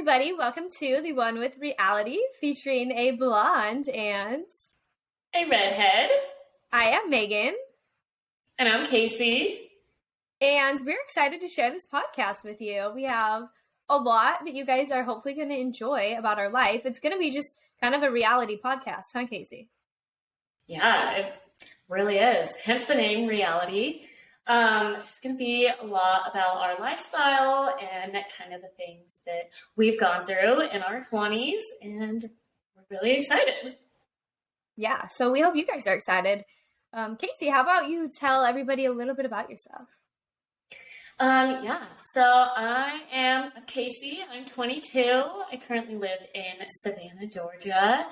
everybody. Welcome to The One with Reality, featuring a blonde and a redhead. I am Megan. And I'm Casey. And we're excited to share this podcast with you. We have a lot that you guys are hopefully going to enjoy about our life. It's going to be just kind of a reality podcast, huh, Casey? Yeah, it really is. Hence the name Reality. It's just going to be a lot about our lifestyle and kind of the things that we've gone through in our 20s, and we're really excited. Yeah, so we hope you guys are excited. Casey, how about you tell everybody a little bit about yourself? So I am Casey. I'm 22. I currently live in Savannah, Georgia.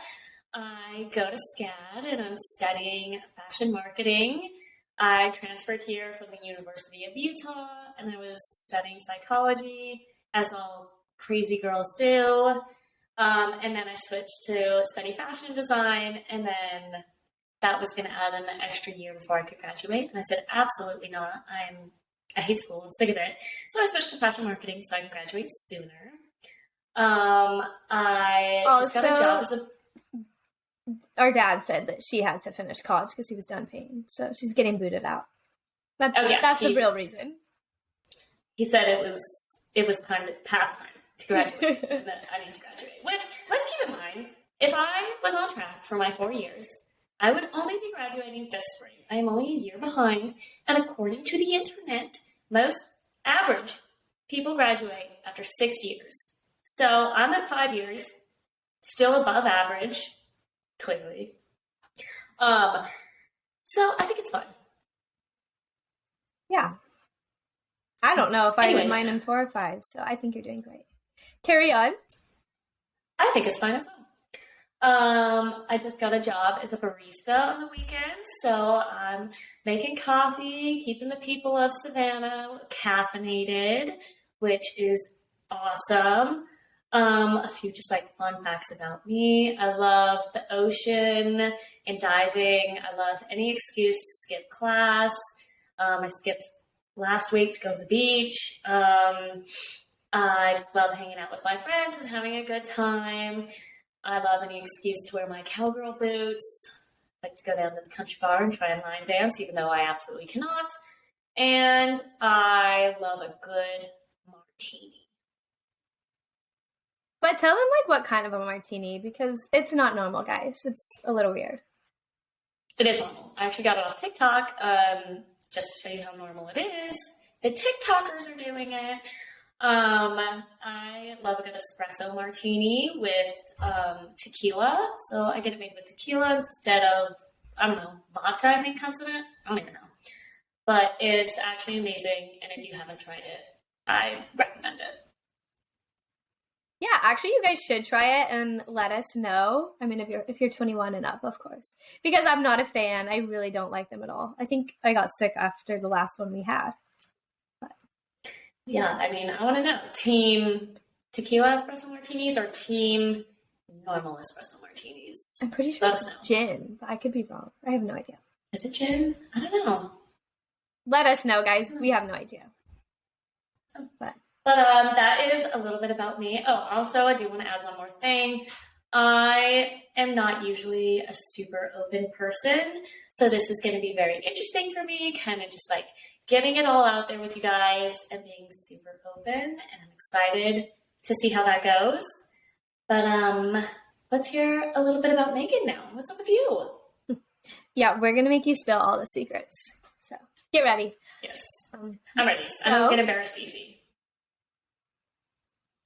I go to SCAD and I'm studying fashion marketing. I transferred here from the University of Utah and I was studying psychology, as all crazy girls do. And then I switched to study fashion design, and then that was going to add an extra year before I could graduate. And I said, absolutely not. I hate school and sick of it. So I switched to fashion marketing so I can graduate sooner. I just got a job as a... Our dad said that she had to finish college because he was done paying. So she's getting booted out. That's the real reason. He said it was past time to graduate and that I need to graduate. Which, let's keep in mind, if I was on track for my 4 years, I would only be graduating this spring. I am only a year behind. And according to the internet, most average people graduate after 6 years. So I'm at 5 years, still above average, clearly. So I think it's fun. Yeah. I don't know if I would mind in 4 or 5, so I think you're doing great. Carry on. I think it's fine as well. I just got a job as a barista on the weekends, so I'm making coffee, keeping the people of Savannah caffeinated, which is awesome. A few just fun facts about me. I love the ocean and diving. I love any excuse to skip class. I skipped last week to go to the beach. I just love hanging out with my friends and having a good time. I love any excuse to wear my cowgirl boots. I like to go down to the country bar and try and line dance, even though I absolutely cannot. And I love a good martini. But tell them what kind of a martini, because it's not normal, guys. It's a little weird. It is normal. I actually got it off TikTok, just to show you how normal it is. The TikTokers are doing it. I love a good espresso martini with tequila. So I get it made with tequila instead of, vodka, I think comes in it. I don't even know. But it's actually amazing. And if you haven't tried it, I recommend it. Yeah, actually, you guys should try it and let us know. I mean, if you're 21 and up, of course, because I'm not a fan. I really don't like them at all. I think I got sick after the last one we had. But, yeah, I want to know, team tequila espresso martinis or team normal espresso martinis? I'm pretty sure it's gin, but I could be wrong. I have no idea. Is it gin? I don't know. Let us know, guys. We have no idea. But that is a little bit about me. Oh, also, I do want to add one more thing. I am not usually a super open person, so this is going to be very interesting for me, kind of just getting it all out there with you guys and being super open, and I'm excited to see how that goes. But let's hear a little bit about Megan now. What's up with you? Yeah, we're going to make you spill all the secrets, so get ready. Yes, I'm ready. I don't get embarrassed easy.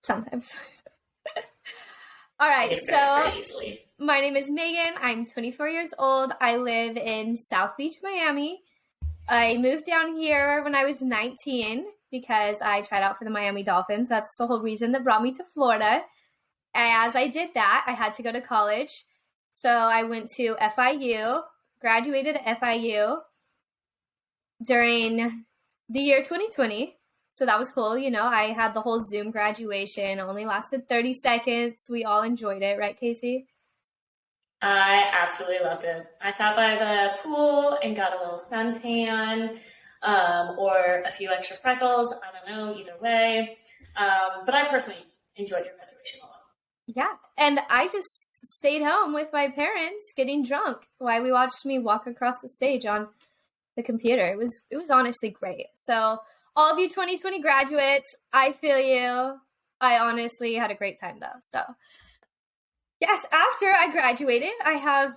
Sometimes. All right, so my name is Megan. I'm 24 years old. I live in South Beach, Miami. I moved down here when I was 19 because I tried out for the Miami Dolphins. That's the whole reason that brought me to Florida. As I did that, I had to go to college. So I went to FIU, graduated at FIU during the year 2020. So that was cool. I had the whole Zoom graduation. It only lasted 30 seconds. We all enjoyed it. Right, Casey? I absolutely loved it. I sat by the pool and got a little suntan or a few extra freckles. I don't know, either way. But I personally enjoyed your graduation a lot. Yeah, and I just stayed home with my parents getting drunk while we watched me walk across the stage on the computer. It was honestly great. So all of you 2020 graduates, I feel you. I honestly had a great time though. So yes, after I graduated, I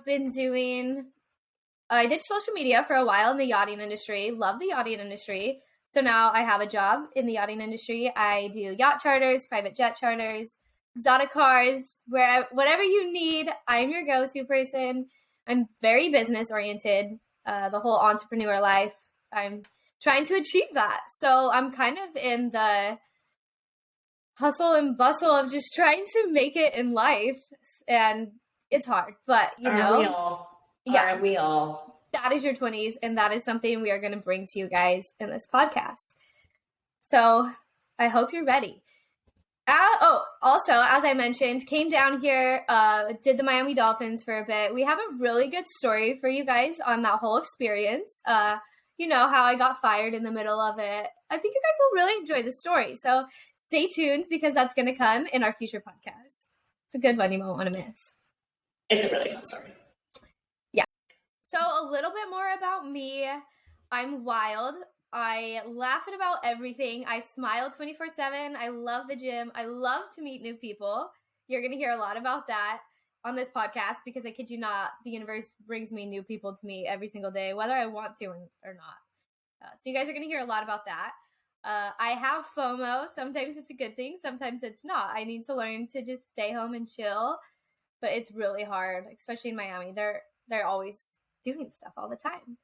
did social media for a while in the yachting industry. Love the yachting industry. So now I have a job in the yachting industry. I do yacht charters, private jet charters, exotic cars, whatever you need. I'm your go-to person. I'm very business oriented. The whole entrepreneur life. I'm trying to achieve that. So I'm kind of in the hustle and bustle of just trying to make it in life, and it's hard. But Aren't we all? Yeah, aren't we all? That is your 20s, and that is something we are going to bring to you guys in this podcast. So I hope you're ready. Also, as I mentioned, came down here, did the Miami Dolphins for a bit. We have a really good story for you guys on that whole experience. You know how I got fired in the middle of it. I think you guys will really enjoy the story. So stay tuned because that's going to come in our future podcast. It's a good one you won't want to miss. It's a really fun story. Yeah. So a little bit more about me. I'm wild. I laugh at about everything. I smile 24/7. I love the gym. I love to meet new people. You're going to hear a lot about that on this podcast because I kid you not, the universe brings me new people to meet every single day, whether I want to or not. So you guys are going to hear a lot about that. I have FOMO. Sometimes it's a good thing. Sometimes it's not. I need to learn to just stay home and chill, but it's really hard, especially in Miami. They're always doing stuff all the time.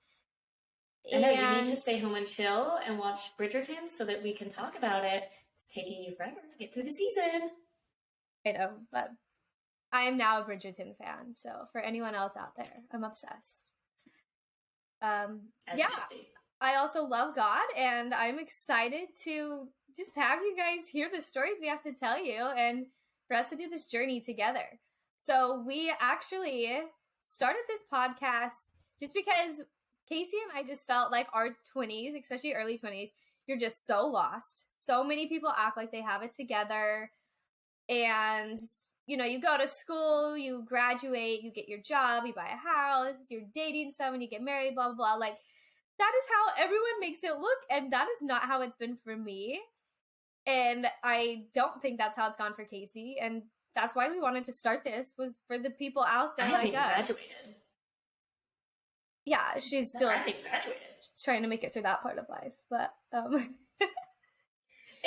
I know, you need to stay home and chill and watch Bridgerton so that we can talk about it. It's taking you forever to get through the season. I know, but I am now a Bridgerton fan. So for anyone else out there, I'm obsessed. As you should be. I also love God, and I'm excited to just have you guys hear the stories we have to tell you and for us to do this journey together. So we actually started this podcast just because Casey and I just felt like our 20s, especially early 20s, you're just so lost. So many people act like they have it together. And, you go to school, you graduate, you get your job, you buy a house, you're dating someone, you get married, blah, blah, blah. Like, that is how everyone makes it look. And that is not how it's been for me. And I don't think that's how it's gone for Casey. And that's why we wanted to start this, was for the people out there like us. Graduated. Yeah, she's still graduated. Trying to make it through that part of life, but it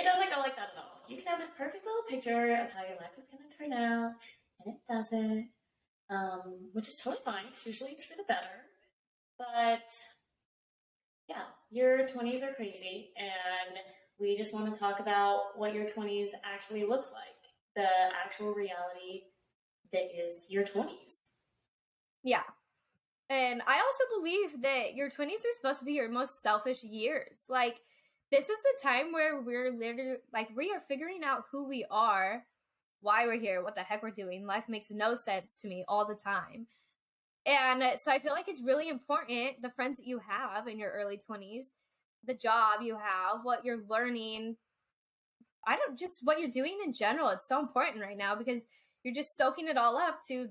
doesn't go like that at all. You can have this perfect little picture of how your life is going to turn out, and it doesn't, which is totally fine because usually it's for the better. But yeah, your 20s are crazy, and we just want to talk about what your 20s actually looks like, the actual reality that is your 20s. Yeah. And I also believe that your 20s are supposed to be your most selfish years. Like, this is the time where we're literally, we are figuring out who we are, why we're here, what the heck we're doing. Life makes no sense to me all the time. And so I feel like it's really important, the friends that you have in your early 20s, the job you have, what you're learning, just what you're doing in general. It's so important right now because you're just soaking it all up to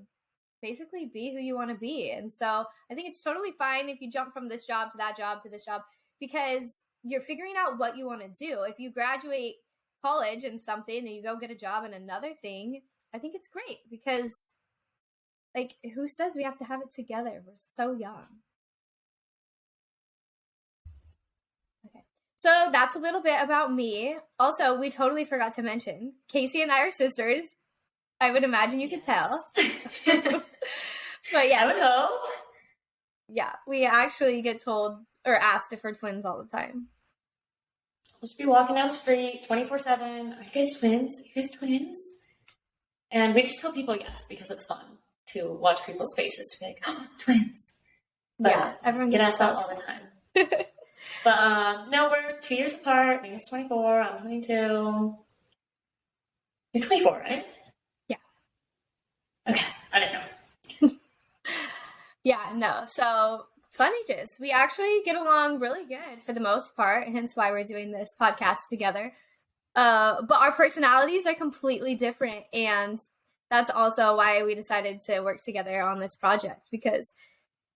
basically be who you want to be. And so I think it's totally fine if you jump from this job to that job to this job because you're figuring out what you want to do. If you graduate college in something and you go get a job in another thing, I think it's great because, who says we have to have it together? We're so young. Okay. So that's a little bit about me. Also, we totally forgot to mention, Casey and I are sisters. I would imagine you could tell. But yeah. I would hope. Yeah, we actually get told or asked if we're twins all the time. We'll just be walking down the street 24/7. Are you guys twins? Are you guys twins? And we just tell people yes because it's fun to watch people's faces to be like, oh, twins. But yeah, everyone get gets asked that all the time. But no, we're 2 years apart. Megan's 24. I'm 22. You're 24, right? Yeah. Okay, I didn't know. Yeah, no. So fun ages. We actually get along really good for the most part, hence why we're doing this podcast together. But our personalities are completely different, and that's also why we decided to work together on this project, because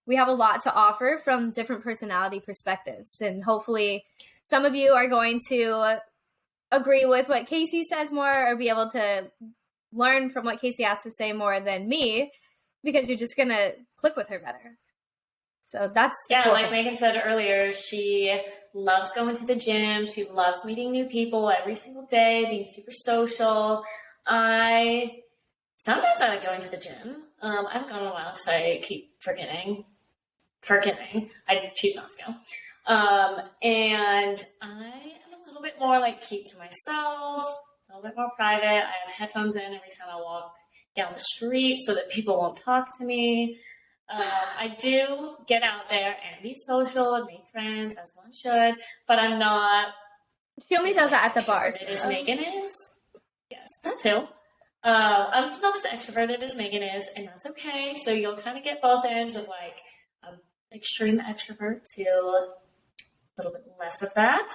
we have a lot to offer from different personality perspectives. And hopefully some of you are going to agree with what Casey says more, or be able to learn from what Casey has to say more than me, because you're just going to click with her better. So that's cool like Megan said earlier, she loves going to the gym. She loves meeting new people every single day, being super social. Sometimes I like going to the gym. I haven't gone in a while because I keep forgetting. I choose not to go. And I am a little bit more like keep to myself, a little bit more private. I have headphones in every time I walk down the street so that people won't talk to me. I do get out there and be social and make friends, as one should, but I'm not. She only does that at the bars. As Megan is. Yes, that too. I'm just not as extroverted as Megan is, and that's okay. So you'll kind of get both ends of like extreme extrovert to a little bit less of that.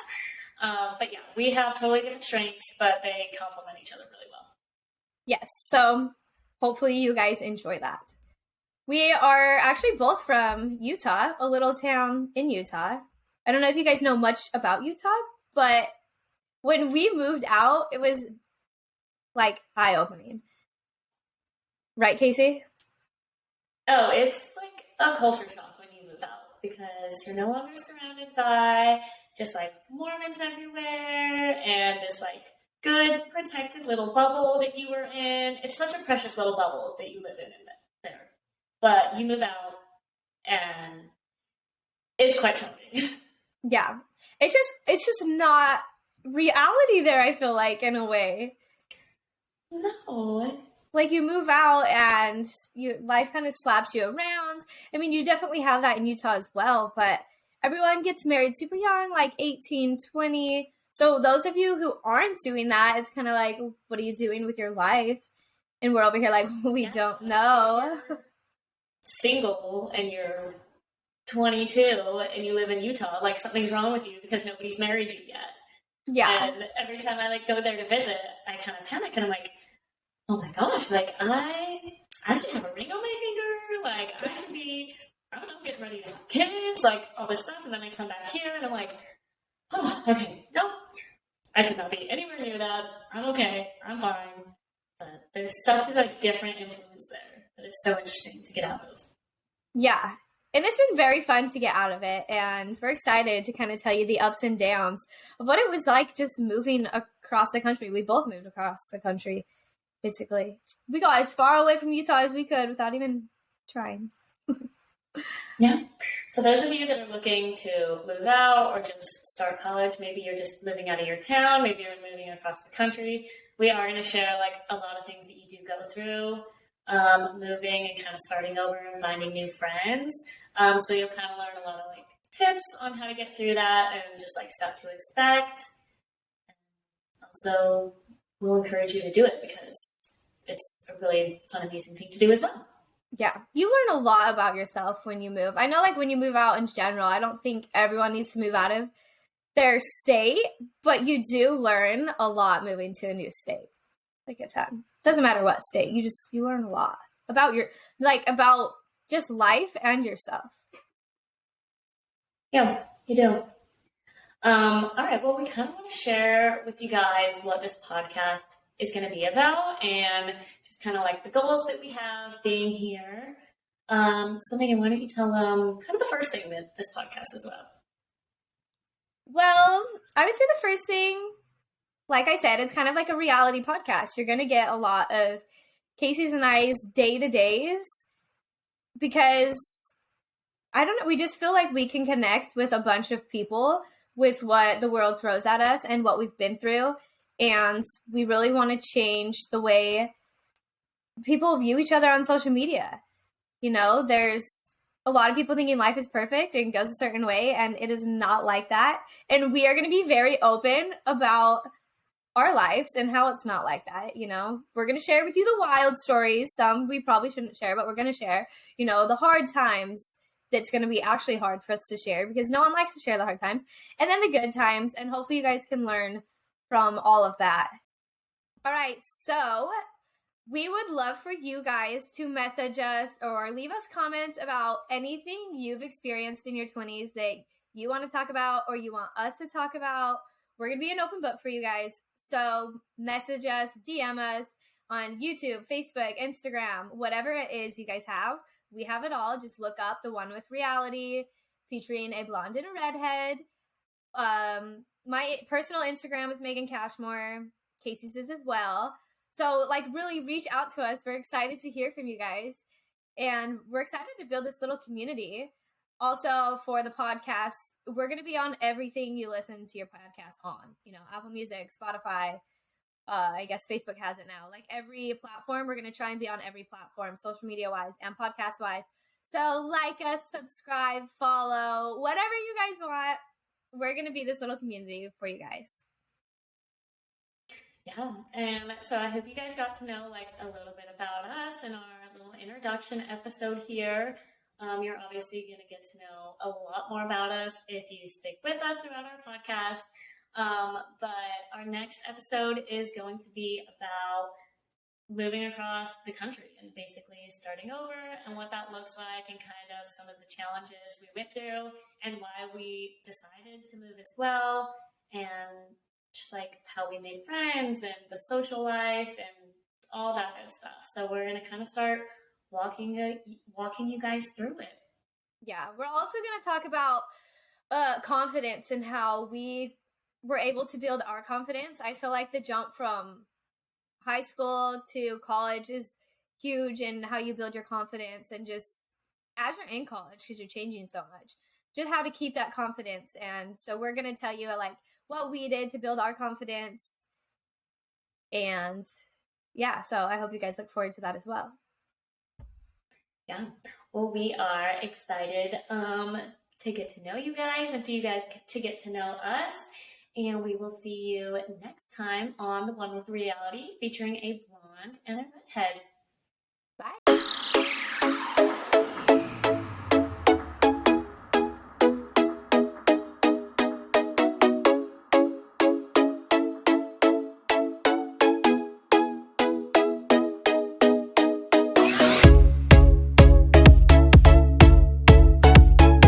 But yeah, we have totally different strengths, but they complement each other really well. Yes, so hopefully you guys enjoy that. We are actually both from Utah, a little town in Utah. I don't know if you guys know much about Utah, but when we moved out, it was like eye-opening. Right, Casey? Oh, it's like a culture shock when you move out, because you're no longer surrounded by just like Mormons everywhere and this like good protected little bubble that you were in. It's such a precious little bubble that you live in there. But you move out and it's quite challenging. Yeah. It's just not reality there, I feel like, in a way. No. Like, you move out and life kind of slaps you around. I mean, you definitely have that in Utah as well, but everyone gets married super young, like 18, 20. So those of you who aren't doing that, it's kind of like, what are you doing with your life? And we're over here like, we don't know. Single and you're 22 and you live in Utah, like something's wrong with you because nobody's married you yet. Yeah. And every time I like go there to visit, I kind of panic and I'm like, oh my gosh, like I should have a ring on my finger. Like I should be, I don't know, getting ready to have kids, like all this stuff. And then I come back here and I'm like, oh, okay, nope. I should not be anywhere near that. I'm okay. I'm fine. But there's such a different influence there that it's so interesting to get out of. Yeah. And it's been very fun to get out of it. And we're excited to kind of tell you the ups and downs of what it was like just moving across the country. We both moved across the country, basically. We got as far away from Utah as we could without even trying. Yeah. So those of you that are looking to move out or just start college, maybe you're just moving out of your town, maybe you're moving across the country, we are going to share like a lot of things that you do go through moving and kind of starting over and finding new friends. So you'll kind of learn a lot of like tips on how to get through that and just like stuff to expect. Also, we'll encourage you to do it because it's a really fun, amazing thing to do as well. Yeah, you learn a lot about yourself when you move. I know, like, when you move out in general, I don't think everyone needs to move out of their state, but you do learn a lot moving to a new state. Like I said, doesn't matter what state, you learn a lot about about just life and yourself. Yeah, you do. All right, well, we kind of want to share with you guys what this podcast is going to be about and just kind of like the goals that we have being here. So Megan, why don't you tell them kind of the first thing that this podcast is about? Well, I would say the first thing, like I said, it's kind of like a reality podcast. You're going to get a lot of Casey's and I's day-to-days because, I don't know, we just feel like we can connect with a bunch of people with what the world throws at us and what we've been through. And we really want to change the way people view each other on social media. You know, there's a lot of people thinking life is perfect and goes a certain way, and it is not like that. And we are going to be very open about our lives and how it's not like that. You know, we're going to share with you the wild stories. Some we probably shouldn't share, but we're going to share, you know, the hard times. That's going to be actually hard for us to share because no one likes to share the hard times, and then the good times. And hopefully you guys can learn from all of that. All right, so we would love for you guys to message us or leave us comments about anything you've experienced in your 20s that you want to talk about or you want us to talk about. We're going to be an open book for you guys. So message us, DM us on YouTube, Facebook, Instagram, whatever it is you guys have. We have it all. Just look up The One with Reality, featuring a blonde and a redhead. My personal Instagram is Megan Cashmore. Casey's is as well. So, like, really reach out to us. We're excited to hear from you guys. And we're excited to build this little community. Also, for the podcast, we're going to be on everything you listen to your podcast on. You know, Apple Music, Spotify. I guess Facebook has it now. Like, every platform, we're going to try and be on every platform, social media-wise and podcast-wise. So, like us, subscribe, follow, whatever you guys want. We're going to be this little community for you guys. Yeah, and so I hope you guys got to know like a little bit about us in our little introduction episode here. You're obviously going to get to know a lot more about us if you stick with us throughout our podcast. But our next episode is going to be about moving across the country and basically starting over and what that looks like and kind of some of the challenges we went through and why we decided to move as well, and just like how we made friends and the social life and all that good stuff. So we're going to kind of start walking you guys through it. Yeah, we're also going to talk about confidence and how we were able to build our confidence. I feel like the jump from high school to college is huge, and how you build your confidence, and just as you're in college, because you're changing so much, just how to keep that confidence. And so we're going to tell you like what we did to build our confidence. And yeah, so I hope you guys look forward to that as well. Yeah, well, we are excited to get to know you guys and for you guys to get to know us. And we will see you next time on The One with Reality, featuring a blonde and a redhead.